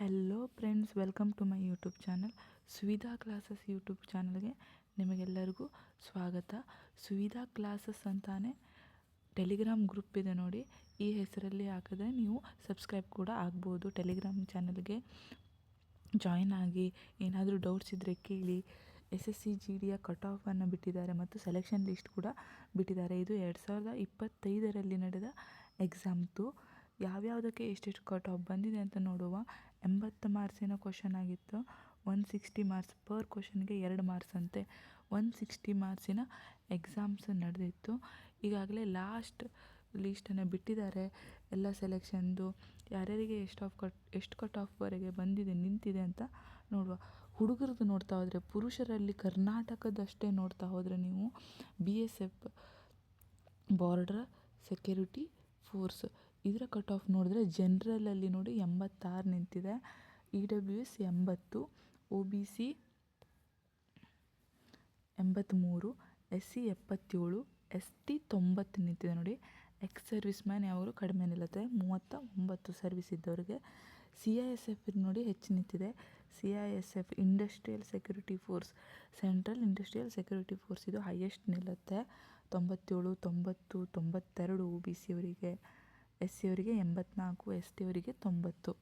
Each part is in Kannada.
Hello friends, welcome to my YouTube channel. Suvidha classes YouTube ಚಾನಲ್ಗೆ ನಿಮಗೆಲ್ಲರಿಗೂ ಸ್ವಾಗತ. ಸುವಿಧಾ ಕ್ಲಾಸಸ್ ಅಂತಾನೆ ಟೆಲಿಗ್ರಾಮ್ ಗ್ರೂಪ್ ಇದೆ ನೋಡಿ. ಈ ಹೆಸರಲ್ಲಿ ಹಾಕಿದ್ರೆ ನೀವು ಸಬ್ಸ್ಕ್ರೈಬ್ ಕೂಡ ಆಗ್ಬೋದು. ಟೆಲಿಗ್ರಾಮ್ ಚಾನಲ್ಗೆ ಜಾಯಿನ್ ಆಗಿ ಏನಾದರೂ ಡೌಟ್ಸ್ ಇದ್ದರೆ ಕೇಳಿ. SSC GDಯ ಕಟ್ ಆಫನ್ನು ಬಿಟ್ಟಿದ್ದಾರೆ ಮತ್ತು ಸೆಲೆಕ್ಷನ್ ಲಿಸ್ಟ್ ಕೂಡ ಬಿಟ್ಟಿದ್ದಾರೆ. ಇದು 2025ರಲ್ಲಿ ನಡೆದ ಎಕ್ಸಾಮ್ದು. ಯಾವ್ಯಾವುದಕ್ಕೆ ಎಷ್ಟೆಷ್ಟು ಕಟ್ ಆಫ್ ಬಂದಿದೆ ಅಂತ ನೋಡುವ. 80 ಮಾರ್ಕ್ಸಿನ ಕ್ವಶನ್ ಆಗಿತ್ತು. 160 ಮಾರ್ಕ್ಸ್ ಪರ್ ಕ್ವಶನ್ಗೆ 2 ಮಾರ್ಕ್ಸ್ ಅಂತೆ. 160 ಮಾರ್ಕ್ಸಿನ ಎಕ್ಸಾಮ್ಸ್ ನಡೆದಿತ್ತು. ಈಗಾಗಲೇ ಲಾಸ್ಟ್ ಲೀಸ್ಟನ್ನು ಬಿಟ್ಟಿದ್ದಾರೆ ಎಲ್ಲ ಸೆಲೆಕ್ಷನ್ದು. ಯಾರ್ಯಾರಿಗೆ ಎಷ್ಟು ಕಟ್ ಆಫ್ವರೆಗೆ ನಿಂತಿದೆ ಅಂತ ನೋಡುವ. ಹುಡುಗರದ್ದು ನೋಡ್ತಾ ಹೋದರೆ, ಪುರುಷರಲ್ಲಿ ಕರ್ನಾಟಕದಷ್ಟೇ ನೋಡ್ತಾ ಹೋದರೆ ನೀವು BSF ಬಾರ್ಡರ್ ಸೆಕ್ಯೂರಿಟಿ ಫೋರ್ಸ್ ಇದರ ಕಟ್ ಆಫ್ ನೋಡಿದ್ರೆ ಜನರಲಲ್ಲಿ ನೋಡಿ 86 ನಿಂತಿದೆ. EWS 80, OBC 83, SC 77, ST 90 ನಿಂತಿದೆ ನೋಡಿ. ಎಕ್ಸ್ ಸರ್ವಿಸ್ ಮ್ಯಾನ್ ಯಾವಾಗಲೂ ಕಡಿಮೆ ನಿಲ್ಲುತ್ತೆ, 39 ಸರ್ವಿಸ್ ಇದ್ದವ್ರಿಗೆ. CISF ನೋಡಿ ಹೆಚ್ಚು ನಿಂತಿದೆ. CISF industrial security force, central industrial security force, ಇದು ಹೈಯೆಸ್ಟ್ ನಿಲ್ಲುತ್ತೆ. 97, 90, 92 OBC ಅವರಿಗೆ. SC ಅವರಿಗೆ 84, ST ಅವರಿಗೆ 90.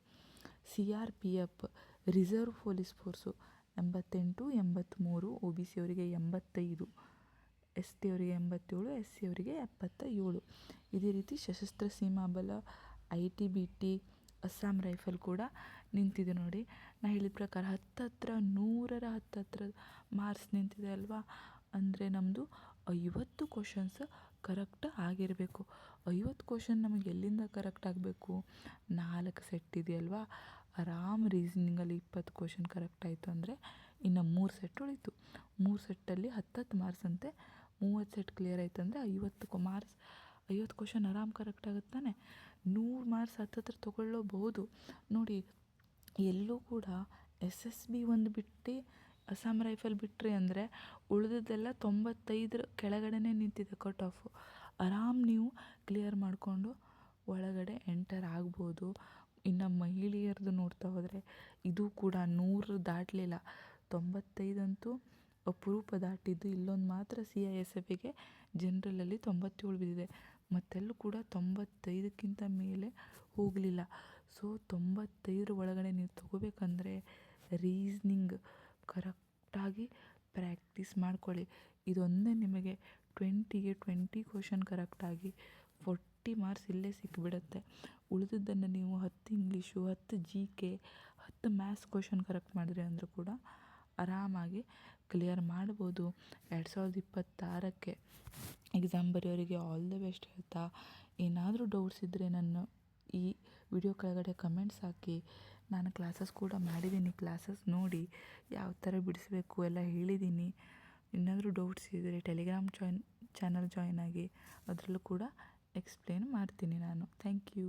CRPF reserve police force 88, 83, OBC ಅವರಿಗೆ 85, ST ಅವರಿಗೆ 87, SC ಅವರಿಗೆ 77. ಇದೇ ರೀತಿ ಸಶಸ್ತ್ರ ಸೀಮಾ ಬಲ, ITBT, ಅಸ್ಸಾಂ ರೈಫಲ್ ಕೂಡ ನಿಂತಿದೆ ನೋಡಿ. ನಾನು ಹೇಳಿದ ಪ್ರಕಾರ ಹತ್ತತ್ರ 100 ಮಾರ್ಕ್ಸ್ ನಿಂತಿದೆ ಅಲ್ವಾ. ಅಂದರೆ ನಮ್ಮದು 50 ಕ್ವಶನ್ಸ್ ಕರೆಕ್ಟ್ ಆಗಿರಬೇಕು. 50 ಕ್ವಶನ್ ನಮಗೆ ಎಲ್ಲಿಂದ ಕರೆಕ್ಟ್ ಆಗಬೇಕು? 4 ಸೆಟ್ ಇದೆಯಲ್ವಾ. ಆರಾಮ್ ರೀಸನಿಂಗಲ್ಲಿ 20 ಕ್ವಶನ್ ಕರೆಕ್ಟ್ ಆಯಿತು ಅಂದರೆ ಇನ್ನು 3 ಸೆಟ್ ಉಳಿತು. 3 ಸೆಟ್ಟಲ್ಲಿ 10 ಮಾರ್ಕ್ಸ್ ಅಂತೆ. 30 ಸೆಟ್ ಕ್ಲಿಯರ್ ಆಯಿತು ಅಂದರೆ 50 ಮಾರ್ಕ್ಸ್, 50 ಕ್ವಶನ್ ಆರಾಮ್ ಕರೆಕ್ಟ್ ಆಗುತ್ತಾನೆ. 100 ಮಾರ್ಕ್ಸ್ ಹತ್ತತ್ರ ತೊಗೊಳ್ಳಬಹುದು ನೋಡಿ. ಎಲ್ಲೂ ಕೂಡ SSB ಒಂದು ಬಿಟ್ಟು ಅಸ್ಸಾಂ ರೈಫಲ್ ಬಿಟ್ಟರೆ ಅಂದರೆ ಉಳಿದದ್ದೆಲ್ಲ 95 ಕೆಳಗಡೆನೇ ನಿಂತಿದೆ ಕಟ್ ಆಫು. ಆರಾಮ್ ನೀವು ಕ್ಲಿಯರ್ ಮಾಡಿಕೊಂಡು ಒಳಗಡೆ ಎಂಟರ್ ಆಗ್ಬೋದು. ಇನ್ನು ಮಹಿಳೆಯರದು ನೋಡ್ತಾ ಹೋದರೆ ಇದು ಕೂಡ 100 ದಾಟಲಿಲ್ಲ. 95 ಅಂತೂ ಅಪರೂಪ ದಾಟಿದ್ದು. ಇಲ್ಲೊಂದು ಮಾತ್ರ CISFಗೆ ಜನರಲಲ್ಲಿ 97 ಬಿದ್ದಿದೆ. ಮತ್ತೆಲ್ಲೂ ಕೂಡ 95ಕ್ಕಿಂತ ಮೇಲೆ ಹೋಗಲಿಲ್ಲ. ಸೊ 95 ಒಳಗಡೆ ನೀವು ತಗೋಬೇಕಂದ್ರೆ ರೀಸ್ನಿಂಗ್ ಕರೆಕ್ಟಾಗಿ ಪ್ರಾಕ್ಟೀಸ್ ಮಾಡ್ಕೊಳ್ಳಿ. ಇದೊಂದೇ ನಿಮಗೆ 20ಗೆ 20 ಕ್ವಶನ್ ಕರೆಕ್ಟಾಗಿ 40 ಮಾರ್ಕ್ಸ್ ಇಲ್ಲೇ ಸಿಕ್ಕಿಬಿಡುತ್ತೆ. ಉಳಿದದ್ದನ್ನು ನೀವು 10 English, 10 GK, 10 maths question correct ಮಾಡಿದ್ರಿ ಅಂದರೂ ಕೂಡ ಆರಾಮಾಗಿ ಕ್ಲಿಯರ್ ಮಾಡ್ಬೋದು. 2026ಕ್ಕೆ ಎಕ್ಸಾಮ್ ಬರೆಯೋರಿಗೆ ಆಲ್ ದ ಬೆಸ್ಟ್ ಹೇಳ್ತಾ, ಏನಾದರೂ ಡೌಟ್ಸ್ ಇದ್ದರೆ ನನ್ನ ಈ ವಿಡಿಯೋ ಕೆಳಗಡೆ ಕಮೆಂಟ್ಸ್ ಹಾಕಿ. ನಾನು ಕ್ಲಾಸಸ್ ಕೂಡ ಮಾಡಿದ್ದೀನಿ. ಕ್ಲಾಸಸ್ ನೋಡಿ ಯಾವ ಥರ ಬಿಡಿಸ್ಬೇಕು ಎಲ್ಲ ಹೇಳಿದ್ದೀನಿ. ಏನಾದರೂ ಡೌಟ್ಸ್ ಇದ್ದರೆ ಟೆಲಿಗ್ರಾಮ್ ಚಾನಲ್ ಜಾಯಿನ್ ಆಗಿ, ಅದರಲ್ಲೂ ಕೂಡ ಎಕ್ಸ್ಪ್ಲೇನ್ ಮಾಡ್ತೀನಿ ನಾನು. Thank you.